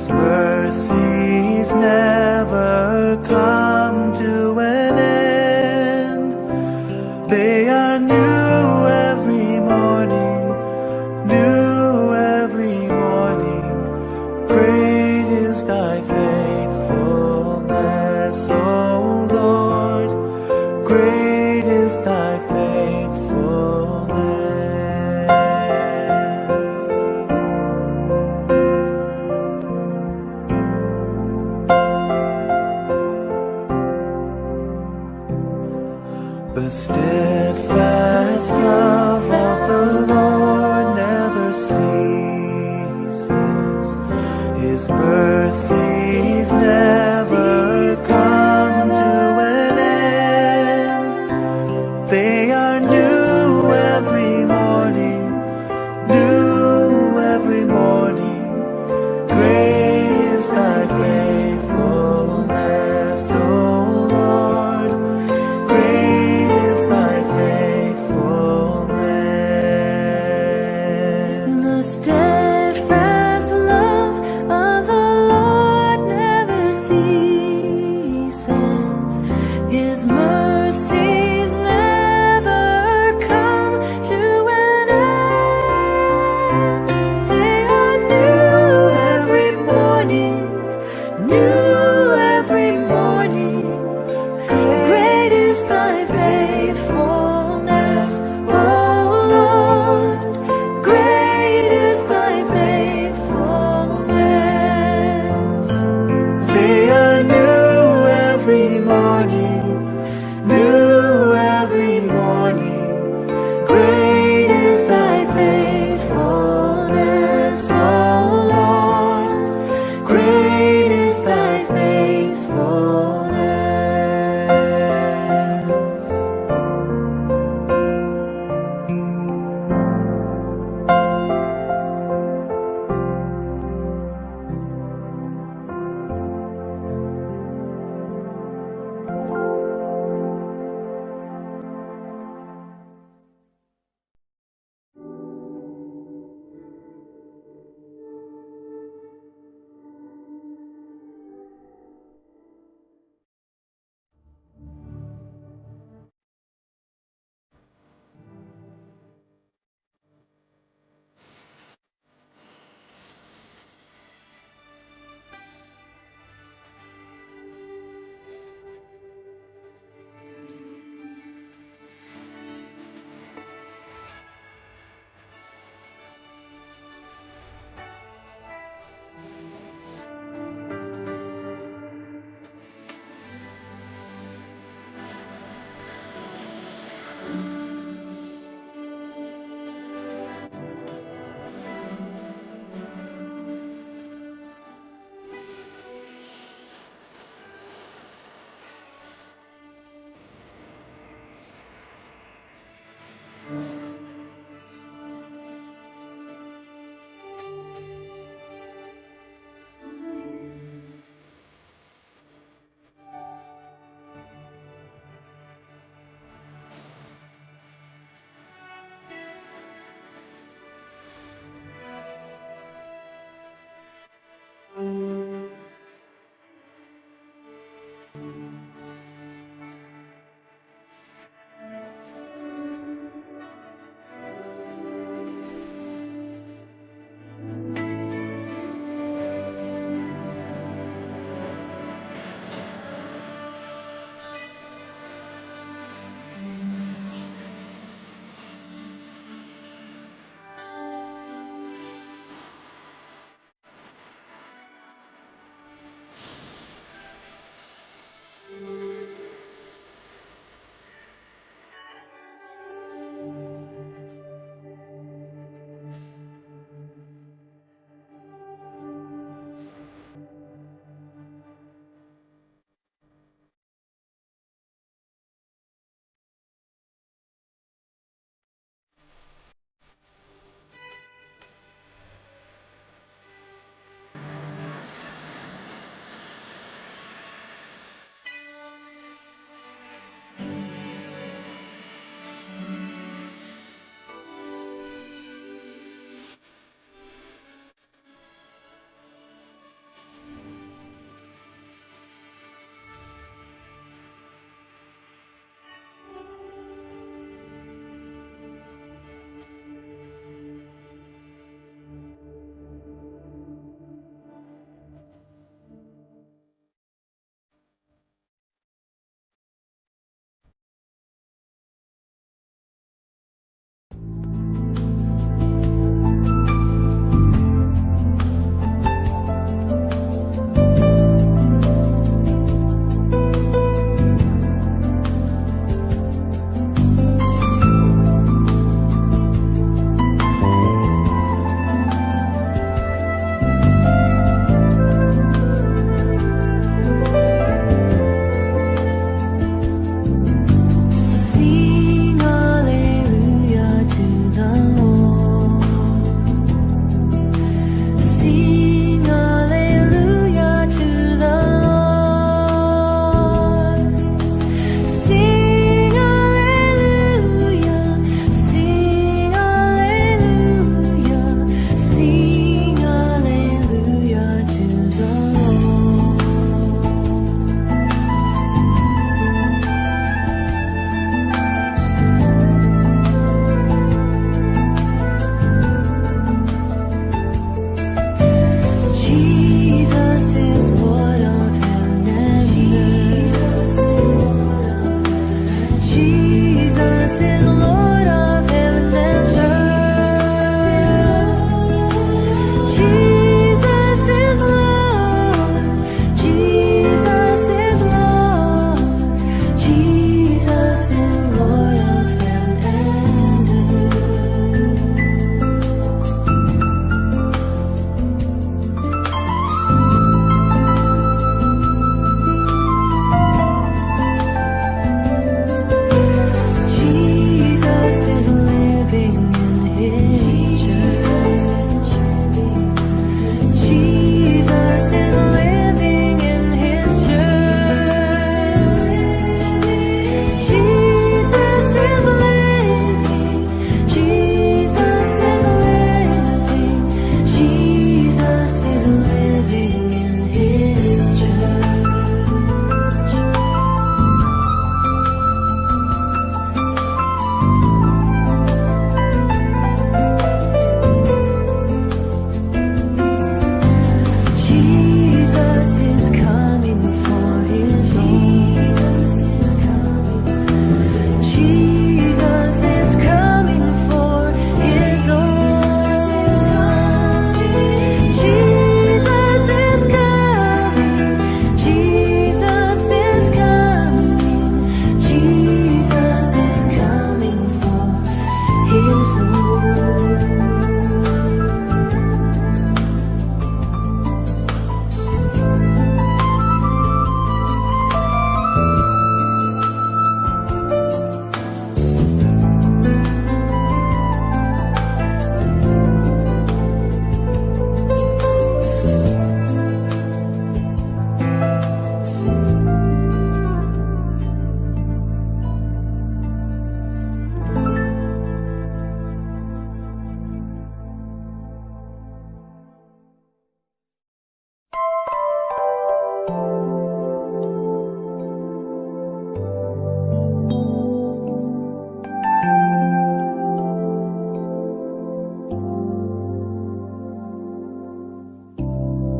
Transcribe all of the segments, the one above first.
His mercies never come to an end. They are new every morning, new every morning. Great is thy faithfulness, O Lord. Great is thy faithfulness. The steadfast love of the Lord never ceases. His mercies never come to an end. They are new every morning, new every morning. Great is thy faithfulness, O Lord. Great is thy faithfulness. The steadfast love of the Lord never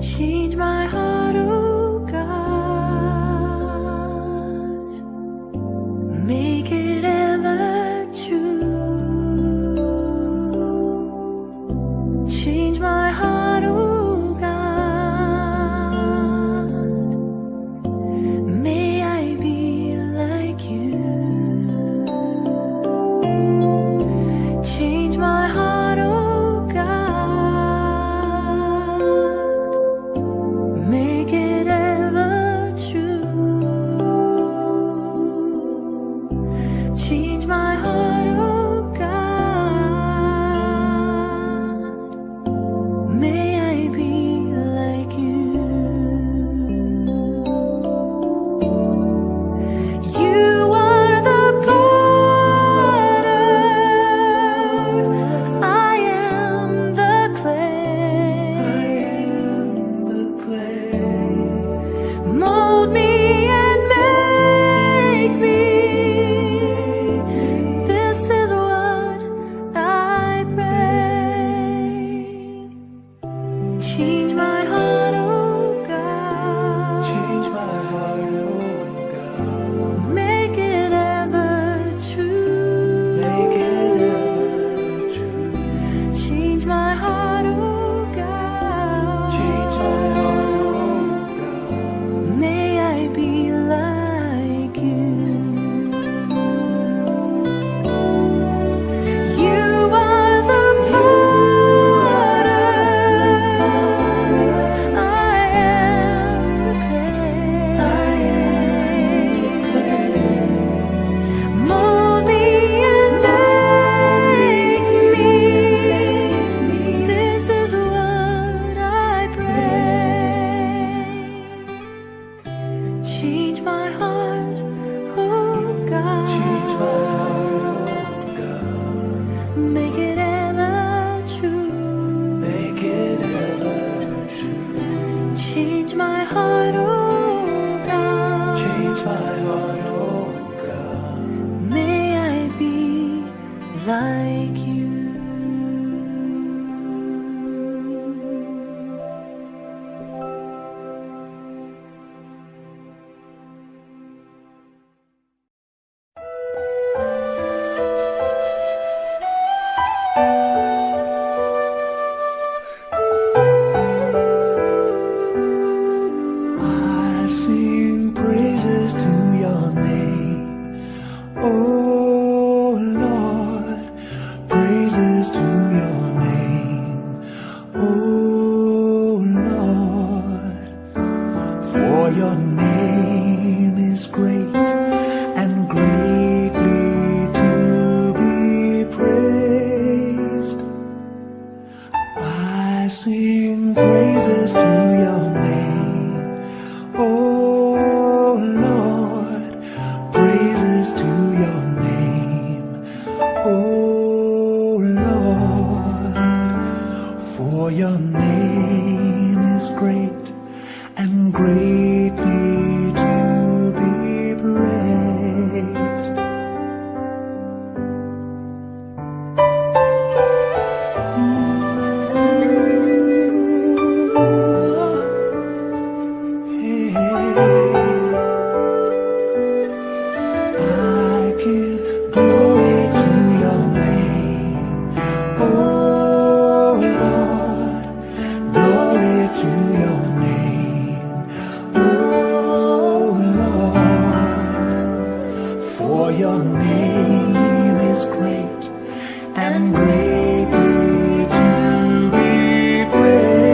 Change my heart, oh God, make it ever true. Change my heart, oh God, may I be like you. Change my heart, oh God, make it ever true. Change my heart, oh God, may I be like you. You are the potter, I am the clay. Mold me and make me. This is what I pray. Change my heart, oh God. Change my heart, oh God. Make it ever true. Make it ever true. Change my heart, oh God. Change my heart, oh God. May I be like you. You are the potter, I am the clay. Mold me and make me. This is what I pray. Change my heart, oh God. Change my heart, oh God. Make it ever true. Make it ever true. Change my heart, oh God. Change my heart, oh God. May I be like you. I sing praises to your name, oh Lord. Praises to your name, oh Lord. For your name is great and greatly to be praised. I sing praises to your name, oh Lord. Praises to your name, oh Lord. For your name is great and greatly to be praised. I give glory to your name, oh Lord. Glory to your name, oh Lord. For your name is great and greatly to be praised.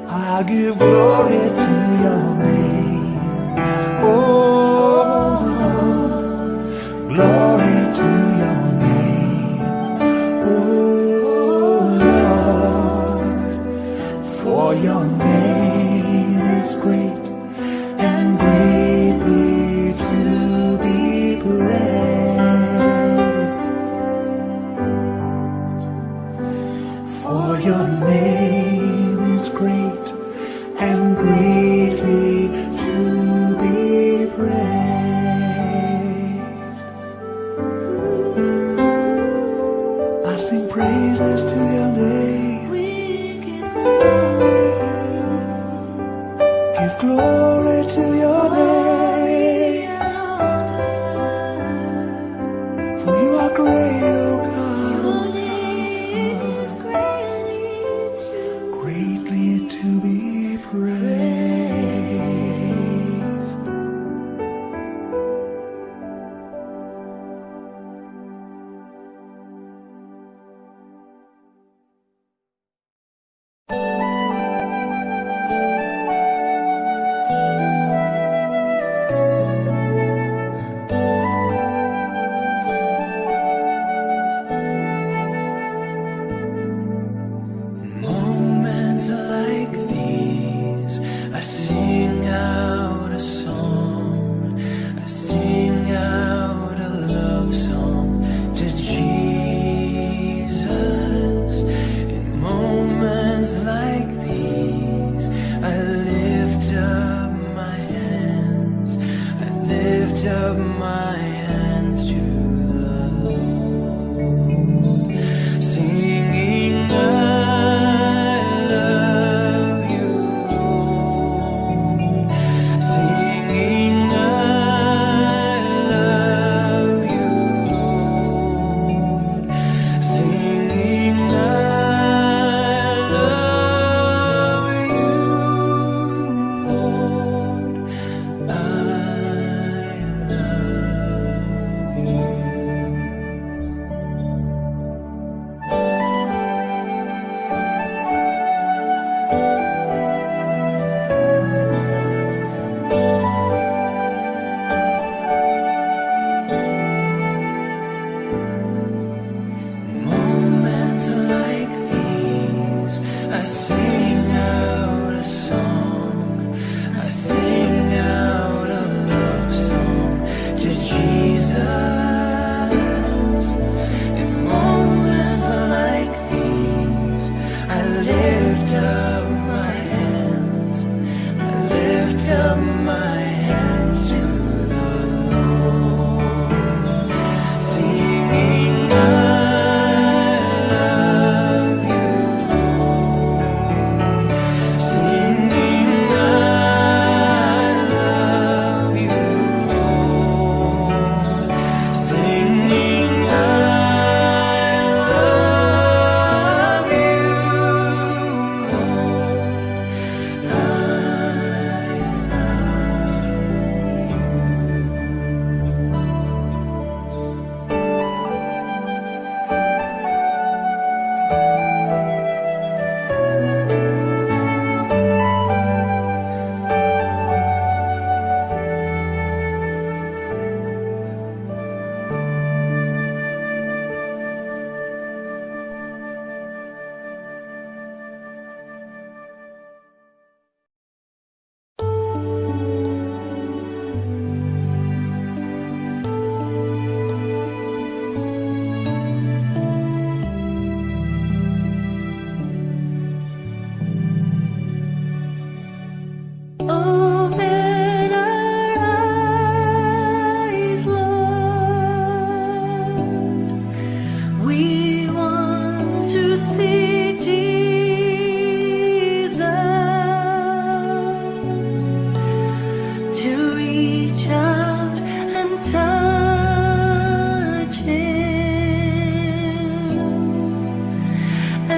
I give glory to your name, oh Lord. Glory to your name, oh Lord. For your name is great and greatly to be praised. For your name is great and greatly to be praised. I sing praises to your name. We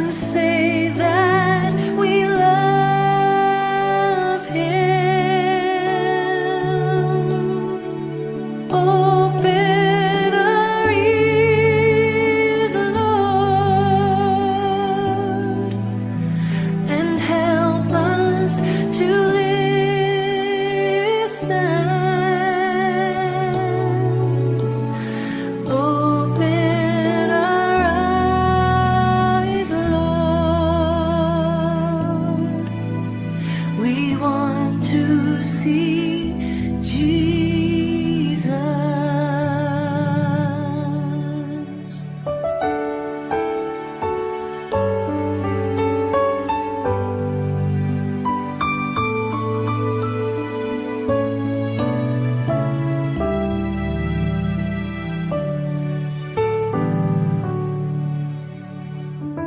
and say that we love Him. Open our ears, Lord, and help us to listen. Open our eyes, Lord. We want to see Jesus.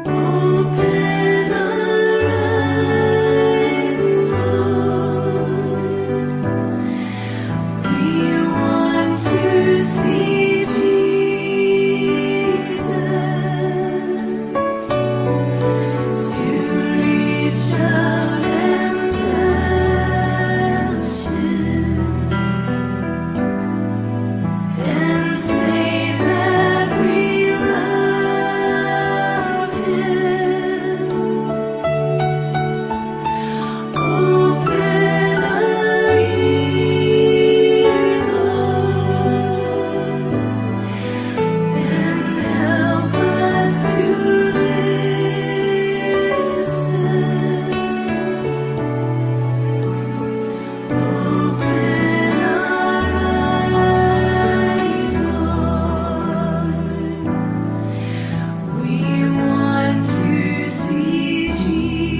Open our eyes, Lord. We want to see Jesus, to reach out and touch Him, and say that we love Him. Open our ears, Lord, and help us to listen. Open our eyes, Lord. We want to see Jesus.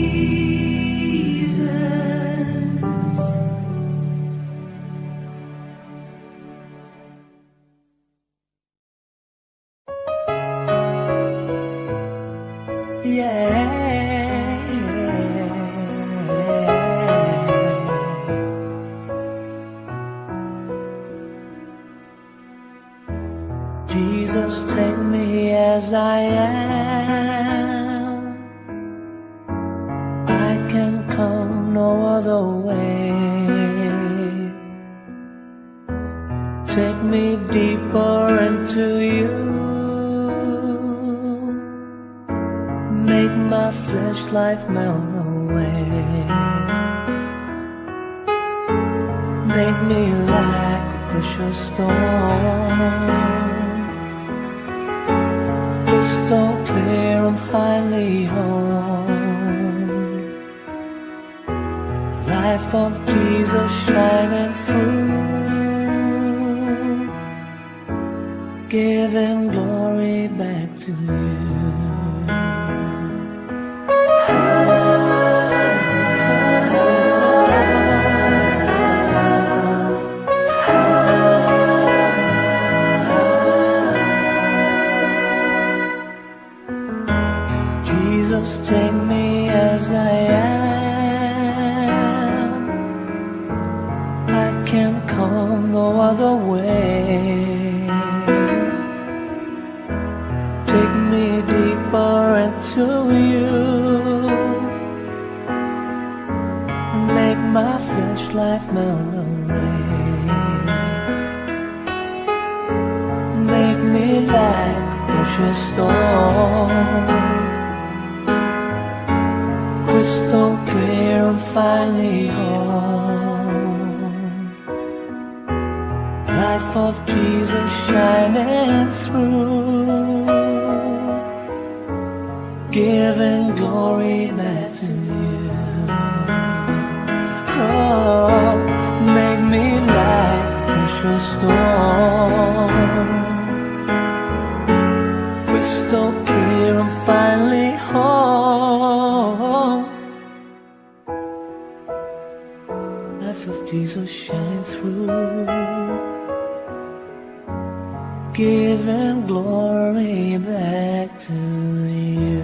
Jesus, take me as I am. I can come no other way. Take me deeper into you. Make my flesh life melt away. Make me like a precious stone, crystal clear and finely honed. Life of Jesus shining through, giving glory back to you. Jesus, take me as I am. I can't come no other way. Take me deeper into you. Make my flesh life melt away. Make me like a precious stone, crystal clear and finely honed. Life of Jesus shining through, giving glory back to you. Oh, make me like a precious stone, crystal clear and finely honed. Life of Jesus shining through, giving glory back to you.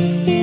all.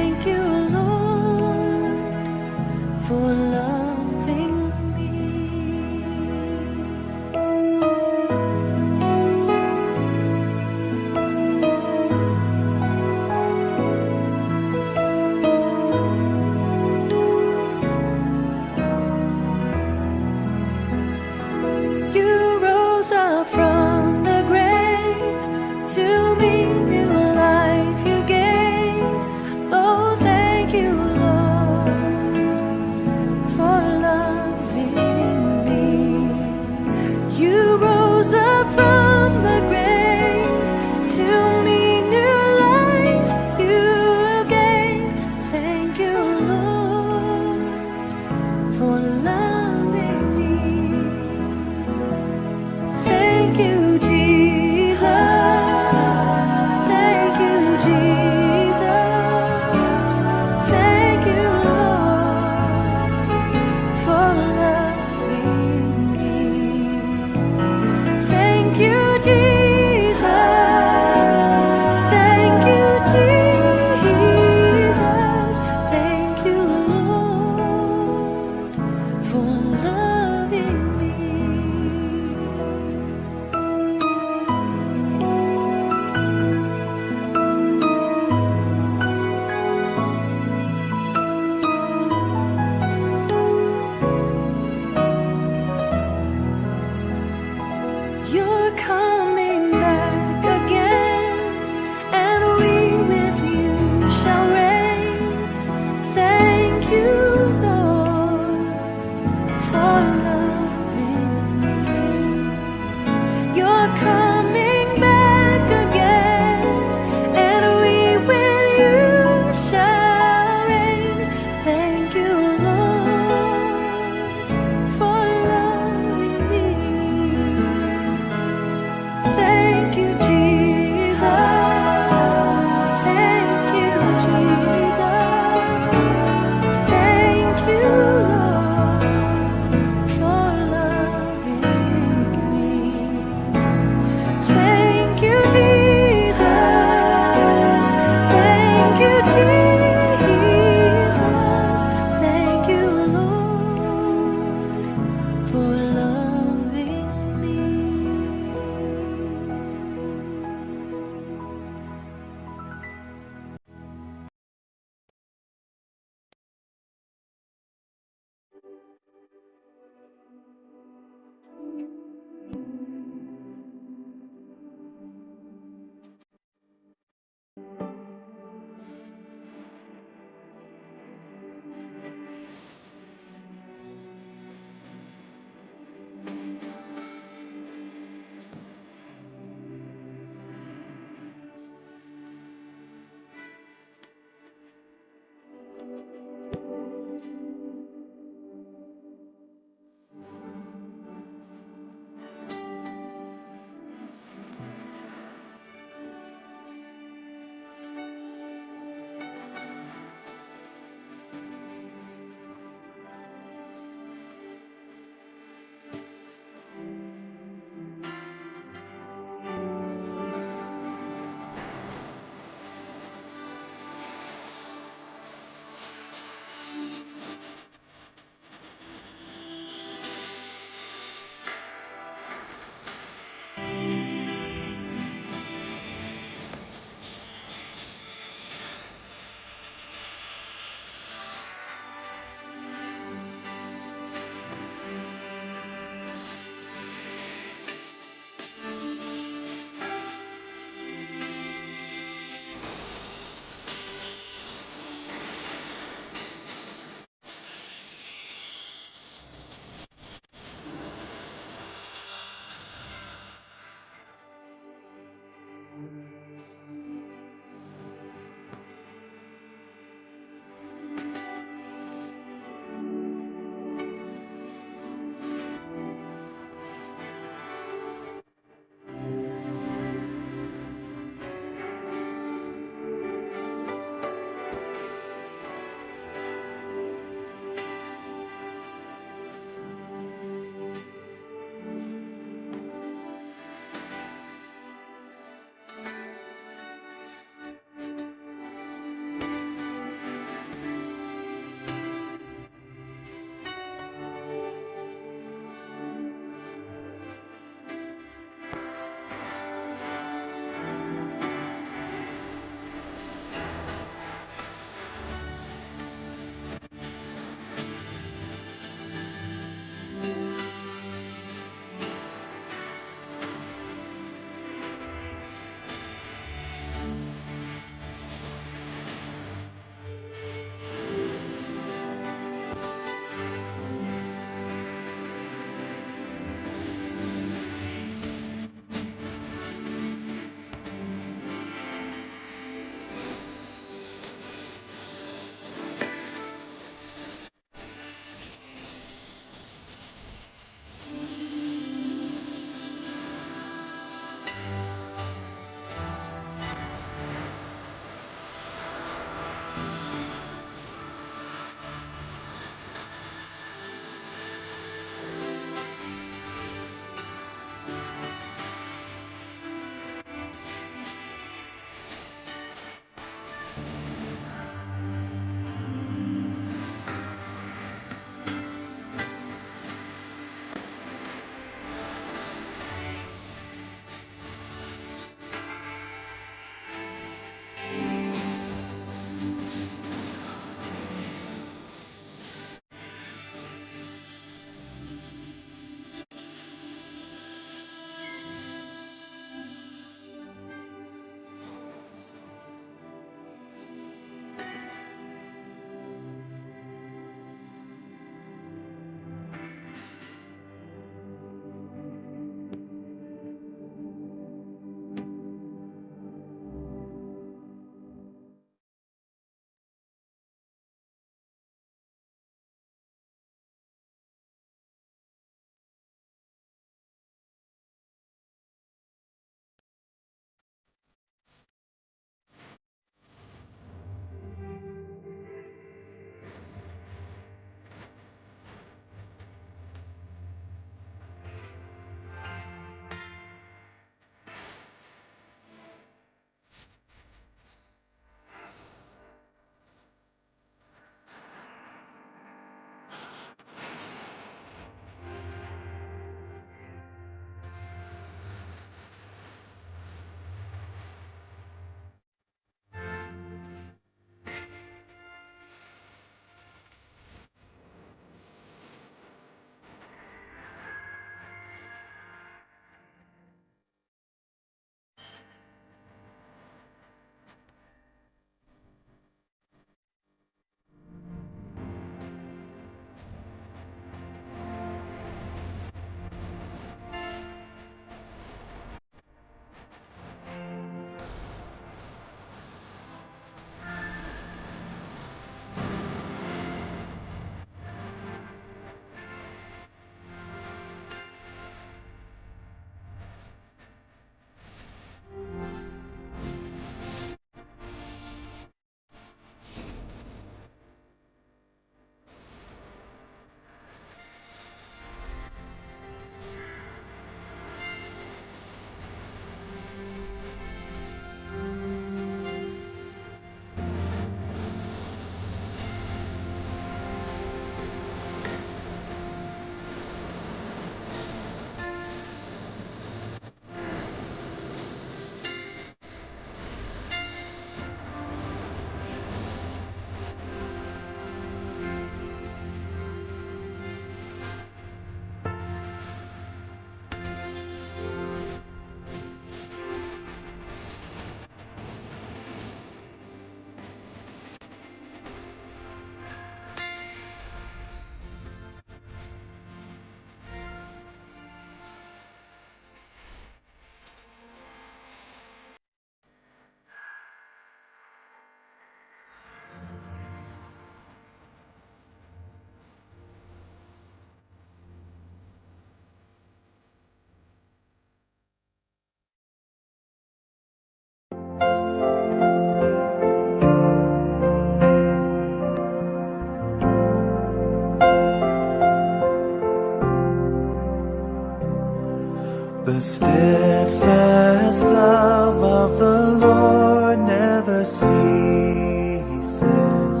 ceases.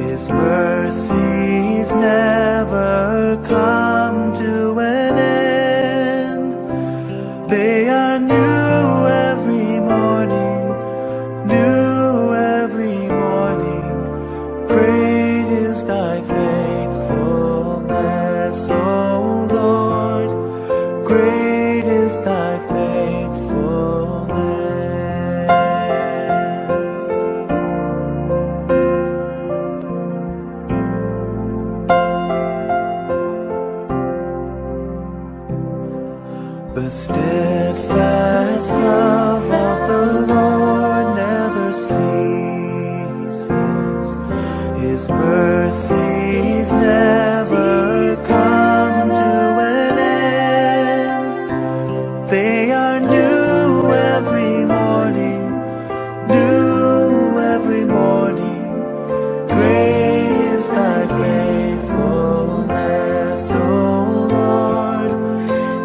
His mercies never come to an end. They are new every morning, new every morning. Great is thy faithfulness, O Lord. Great is thy faithfulness. The steadfast love of the Lord never ceases. His mercies never come to an end. They are new every morning, new every morning. Great is thy faithfulness, O Lord.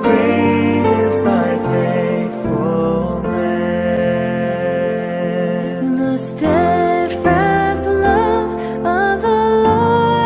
Great is thy faithfulness. The steadfast love of the Lord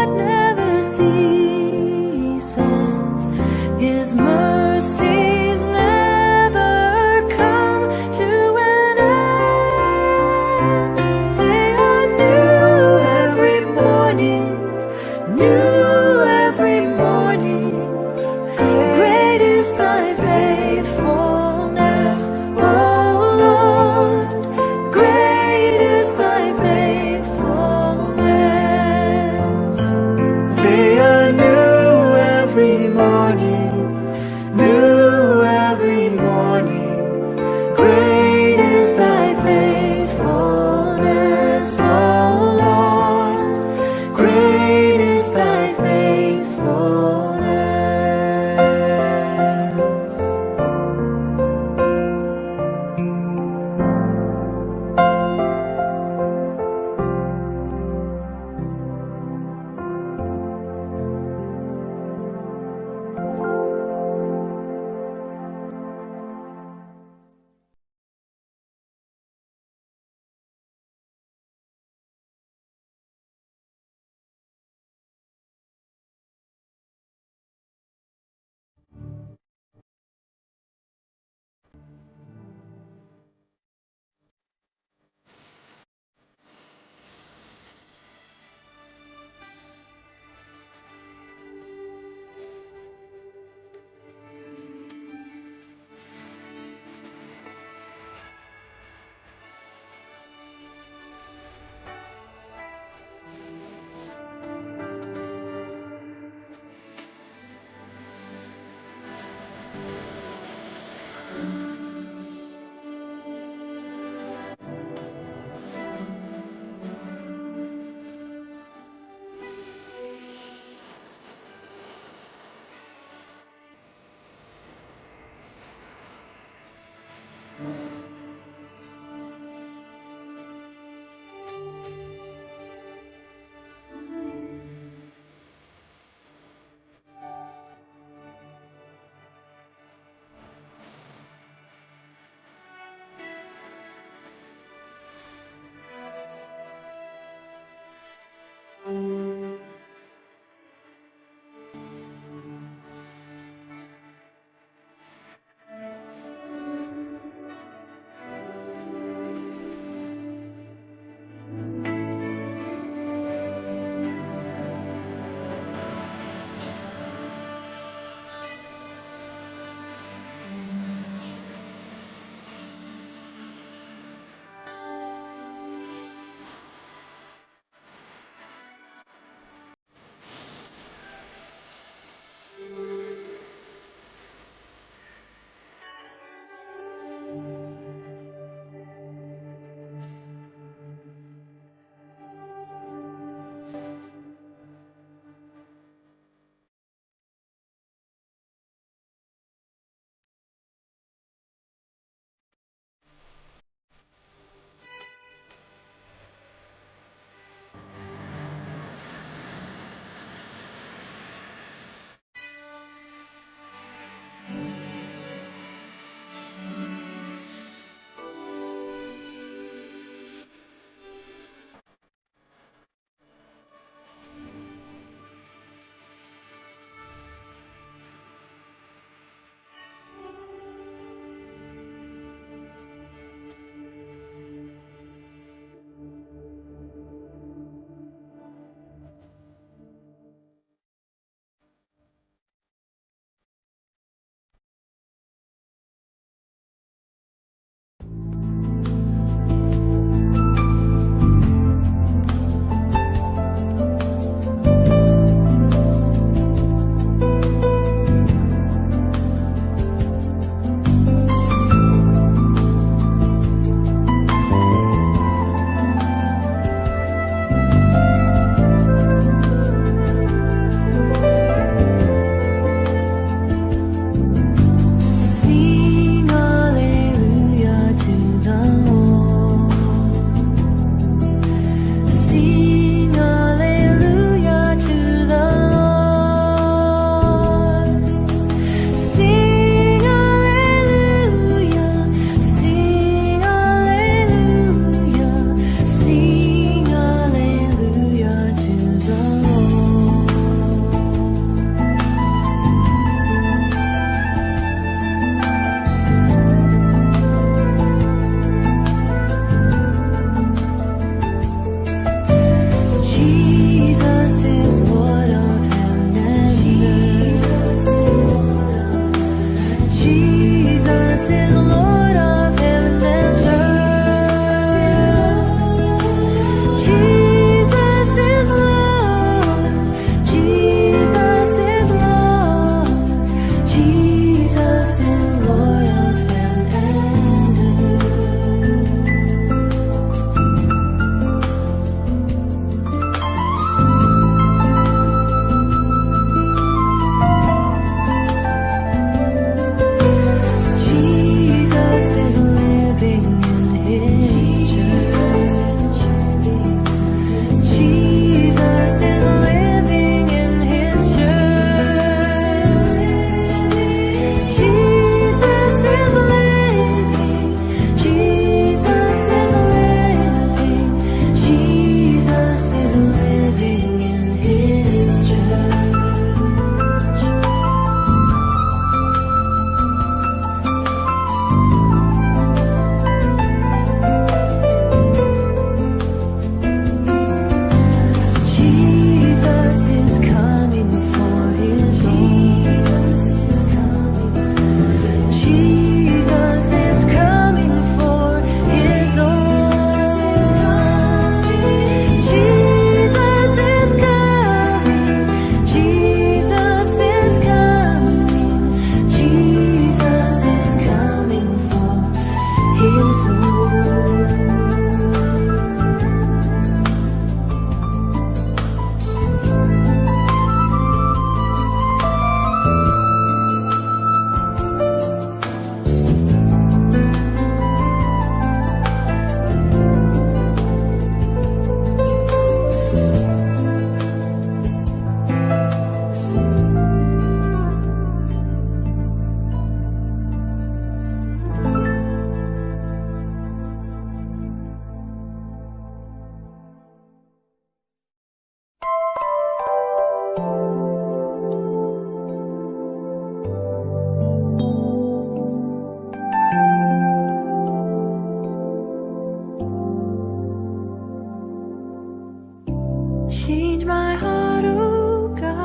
Change my heart, oh God.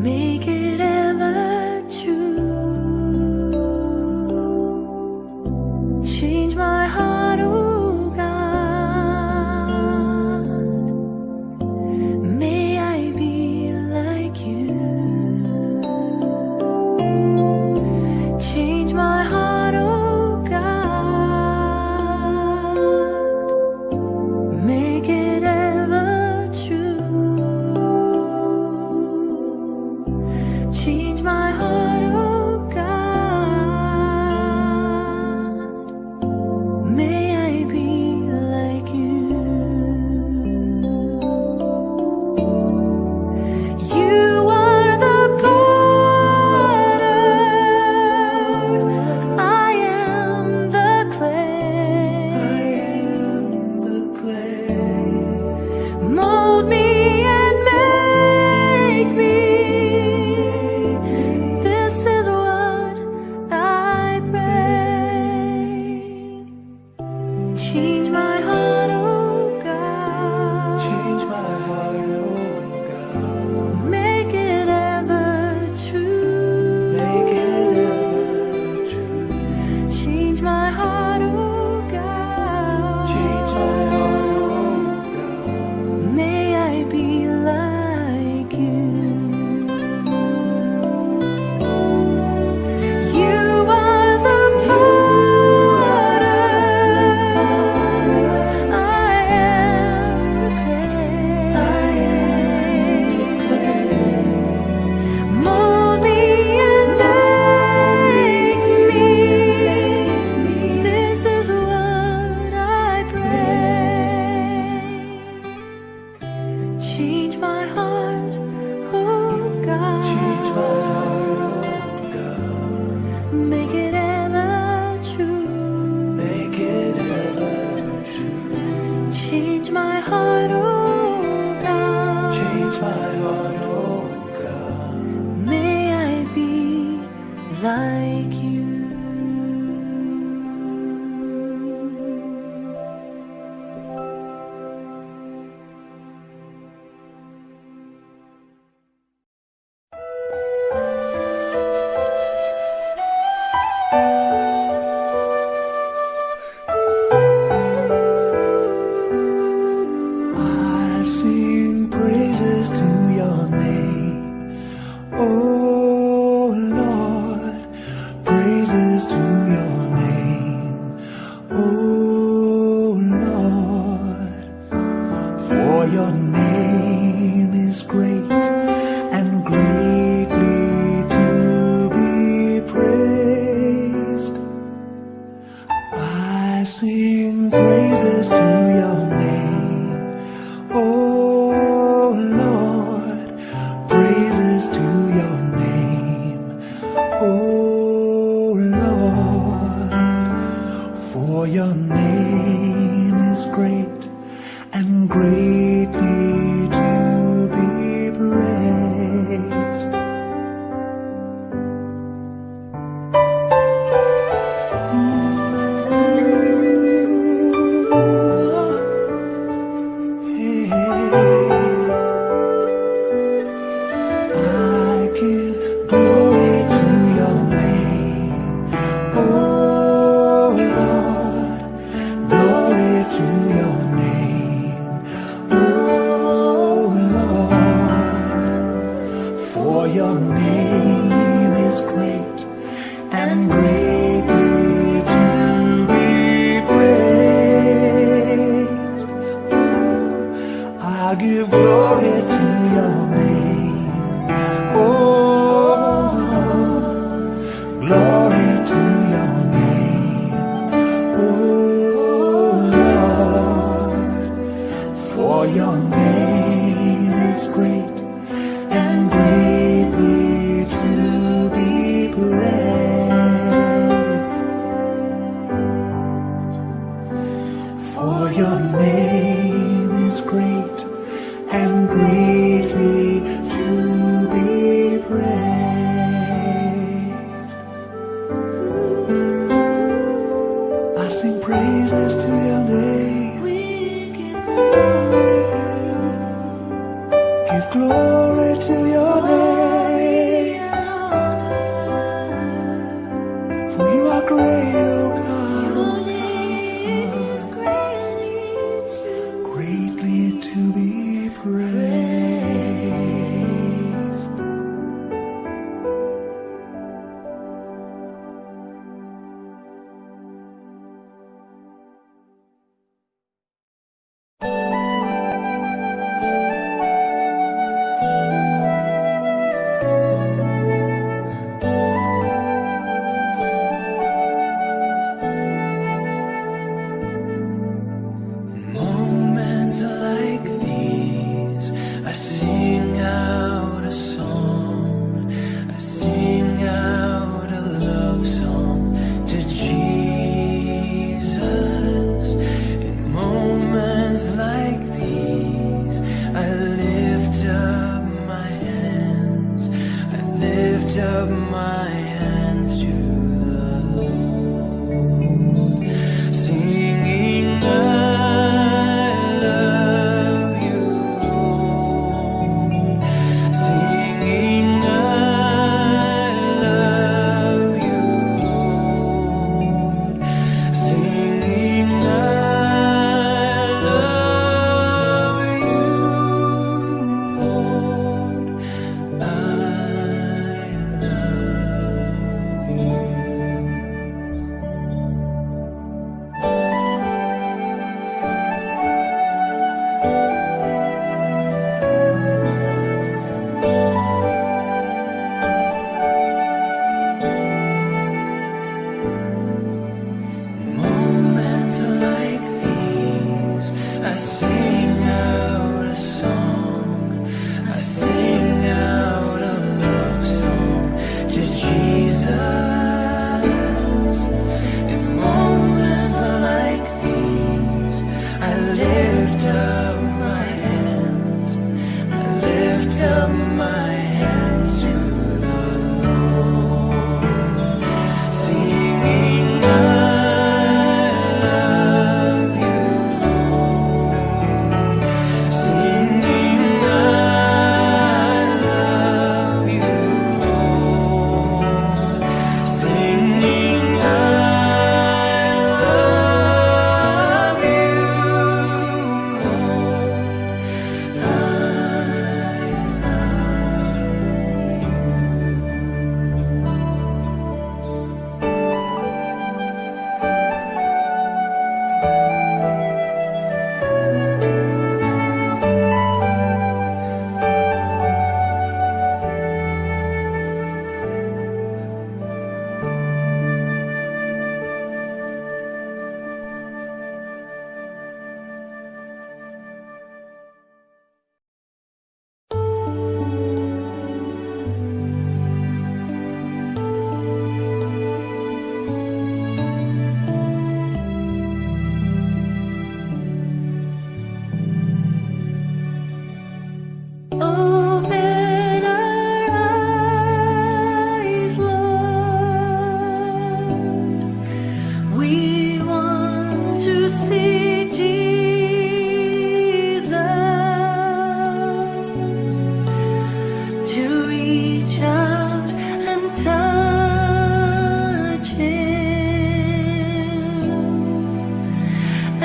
Make it ever true. Change my heart, oh God. May I be like you. Change my heart, oh God. Make it ever true. Change my heart, oh God. May I be like you. You are the potter, I am the clay. Mold me and make me. This is what I pray. Change my heart, oh God. Change my heart, oh God. Make it ever true. Make it ever true. Change my heart, oh God. Change my heart, oh God. May I be like you. You are the potter, I am the clay. Mold me and make me. This is what I pray. Change my heart, oh God. Change my heart, oh God. Make it ever true. Make it ever true. Change my heart, oh God. Change my heart, oh God. May I be like you. I sing praises to your name, oh Lord. Praises to your name, oh Lord. For your name is great and greatly to be praised. I sing praises to your name, oh Lord. Praises to your name, oh Lord. For your name is great and greatly to be praised. I give glory to your name, oh Lord. Glory to your name, oh Lord. For your name is great and greatly to be praised. I give glory to your name, oh Lord. Glory to your name, oh Lord. For your name is great and greatly to be praised. For your name is great and greatly to be praised. I sing praises to your name. We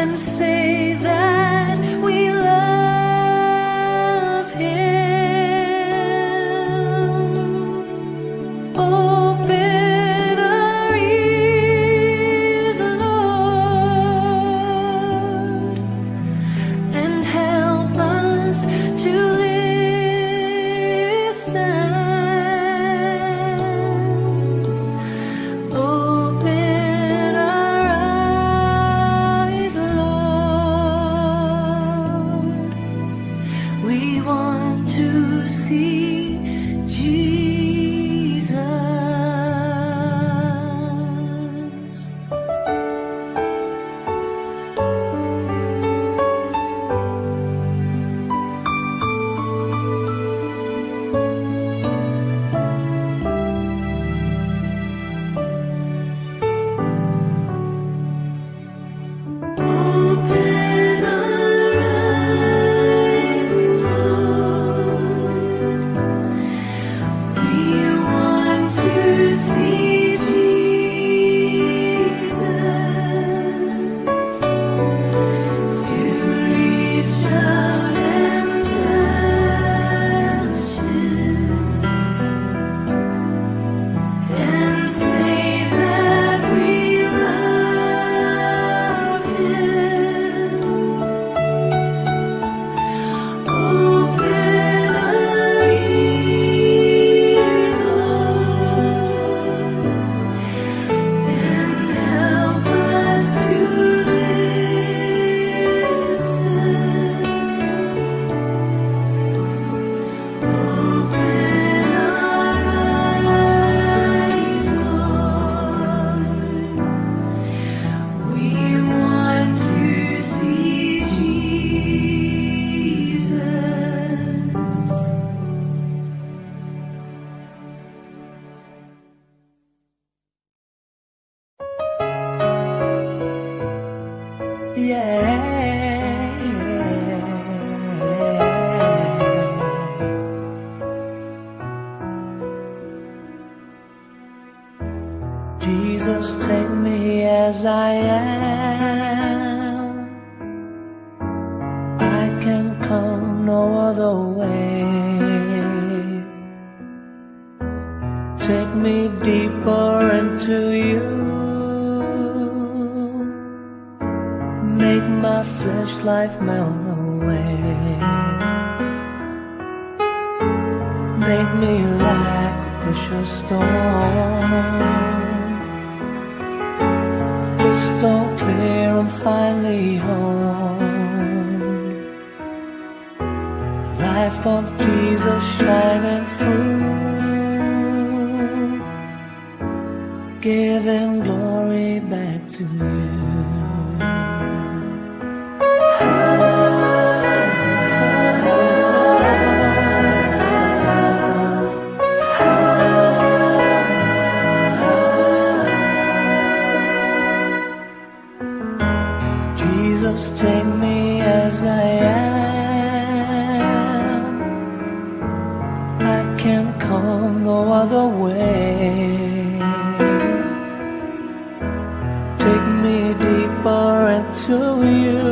and say that we love Him. Open our ears, Lord, and help us to listen. Open our eyes, Lord. We want to see Jesus. Open our eyes, Lord. We want to see Jesus, to reach out and touch Him, and say that we love Him. Open our ears, Lord, and help us to listen. Open our eyes, Lord. We want to see Jesus. Jesus, take me as I am. I can come no other way. Take me deeper into you. Make my flesh life melt away. Make me like a precious stone, crystal clear and finely honed. Life of Jesus shining through, giving glory back to you. Jesus, take me as I am. I can't come no other way. Take me deeper into you,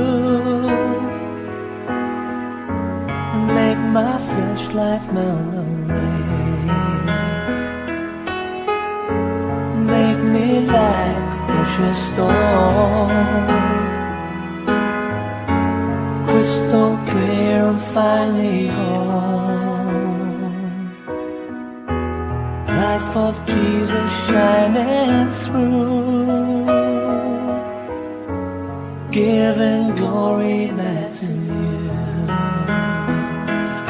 and make my flesh life melt away. Make me like a precious stone, crystal clear and finely honed. Life of Jesus shining through, giving glory back to you.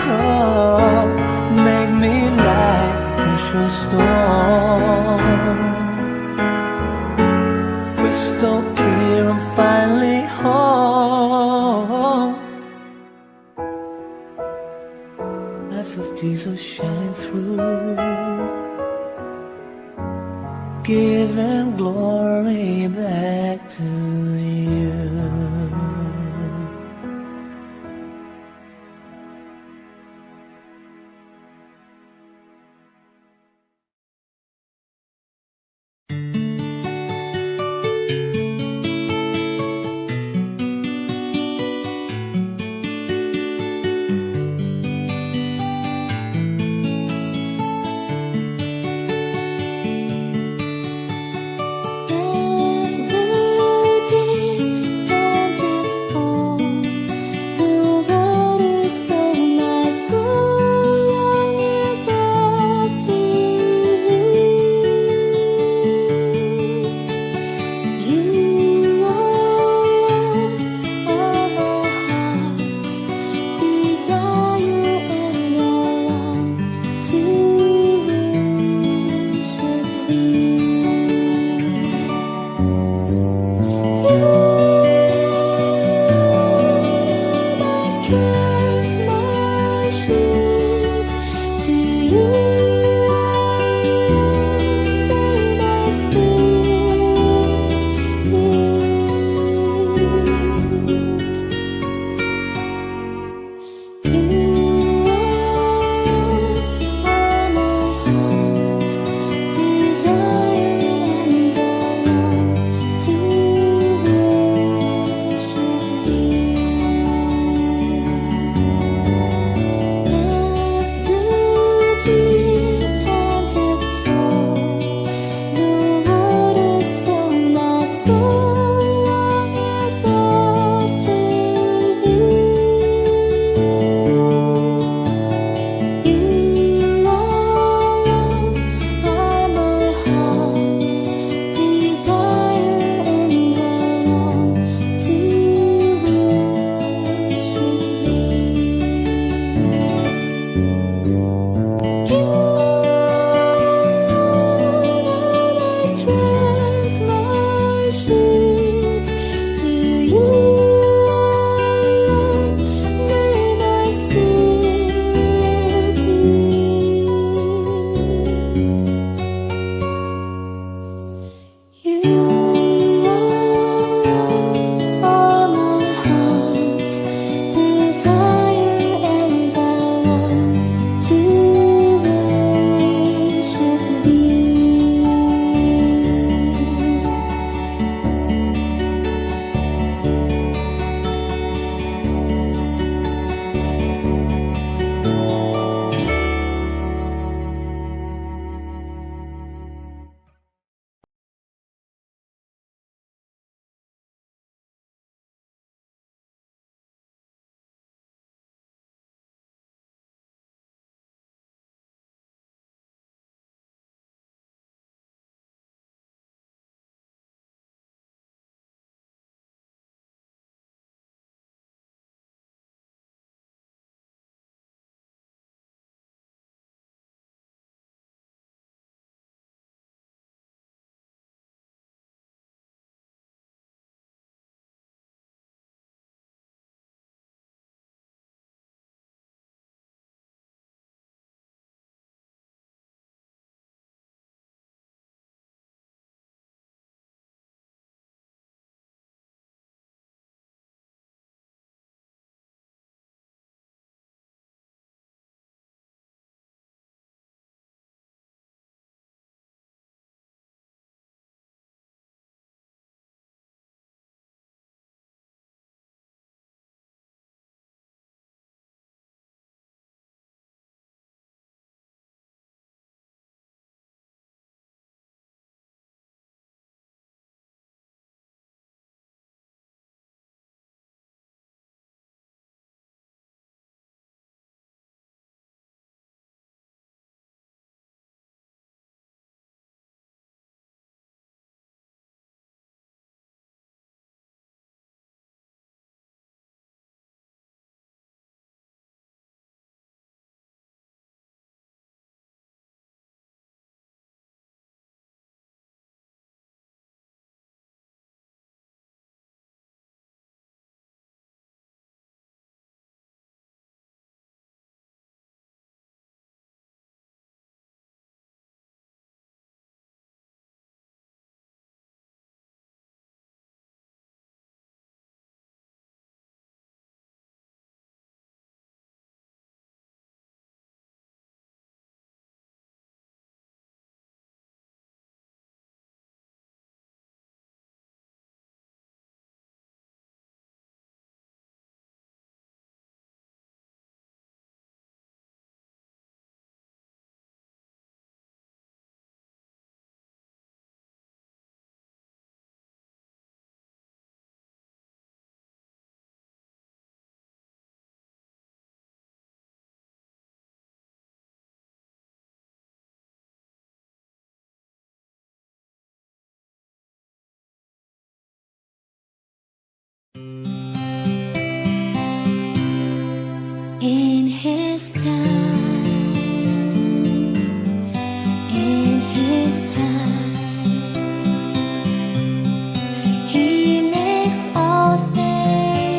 Oh, make me like a precious stone, crystal clear and finely honed. Life of Jesus shining through, giving glory back to you.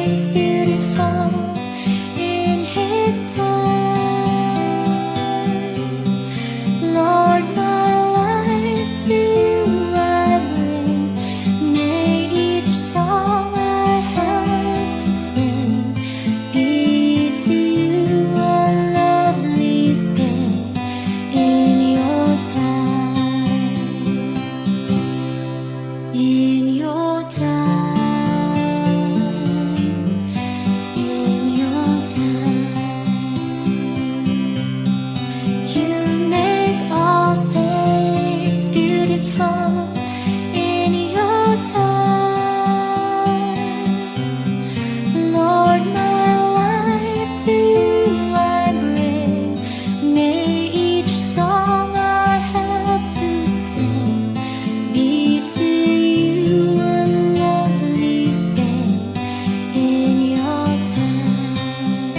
place beautiful in His time. Lord, my life to You I bring. May each song I have to sing be to You a lovely thing in Your time. In Your time. In Your time. You make all things beautiful in Your time. Lord, my life to You I bring. May each song I have to sing be to You a lovely thing in Your time.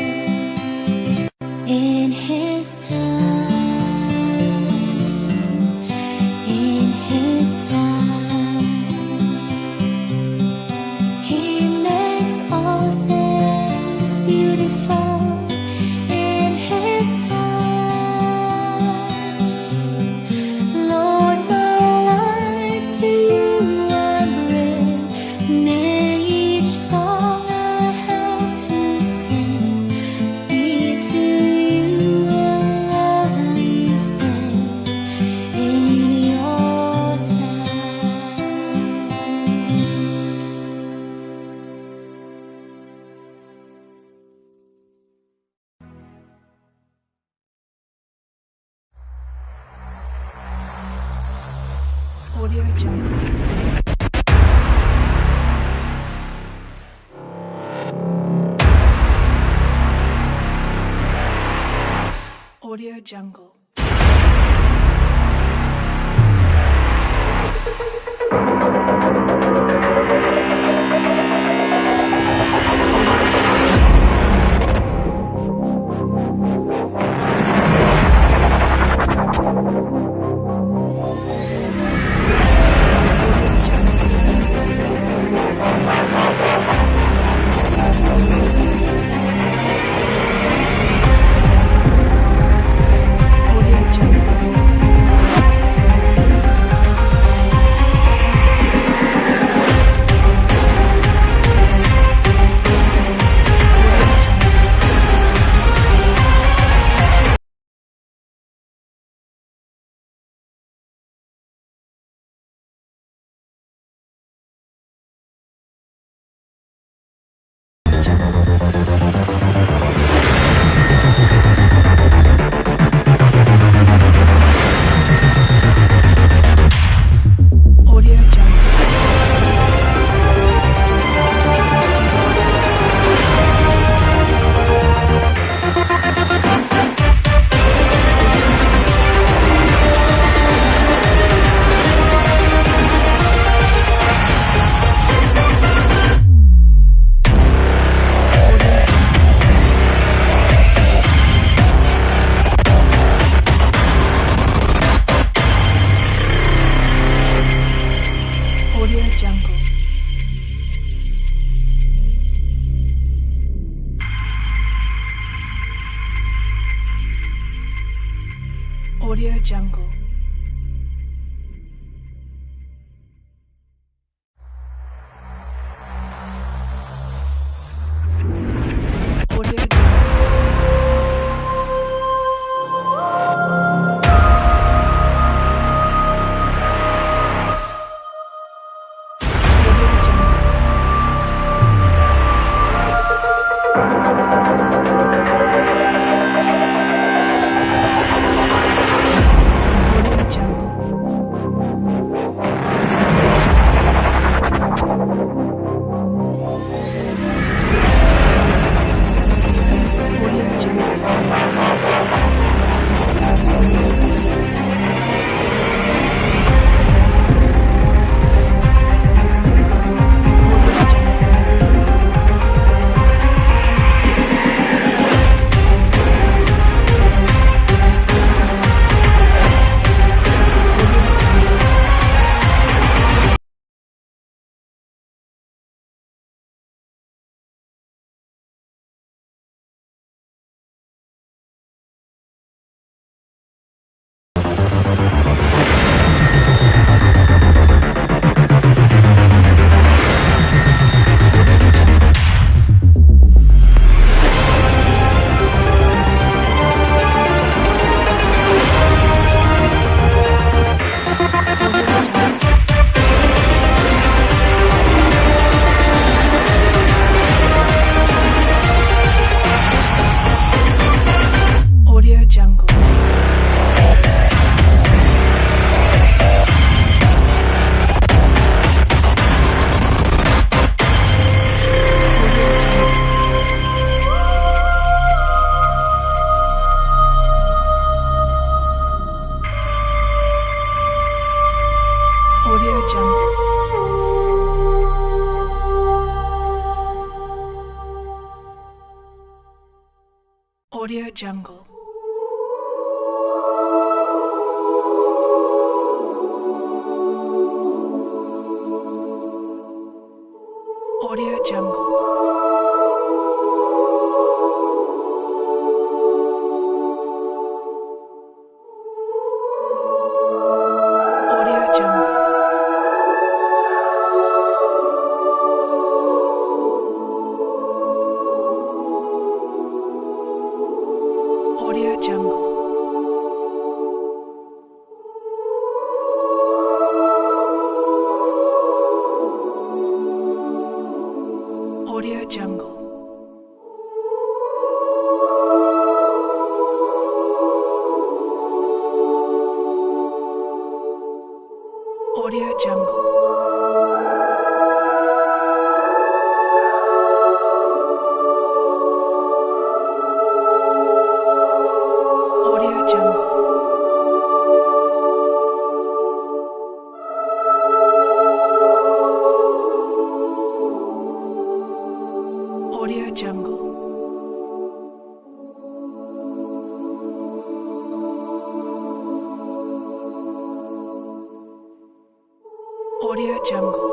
In His time. In His time. He makes all things beautiful in His time. Lord, my life to You I bring. May each song I have to sing be to You a lovely thing in Your time. Audio Jungle. Audio Jungle. Audio Audio Jungle. Audio Audio Jungle. Audio Jungle. Audio Jungle. Audio Jungle. Audio Jungle. Audio Jungle. Audio Jungle. Audio Jungle. Audio Jungle. Audio Jungle. Audio Jungle.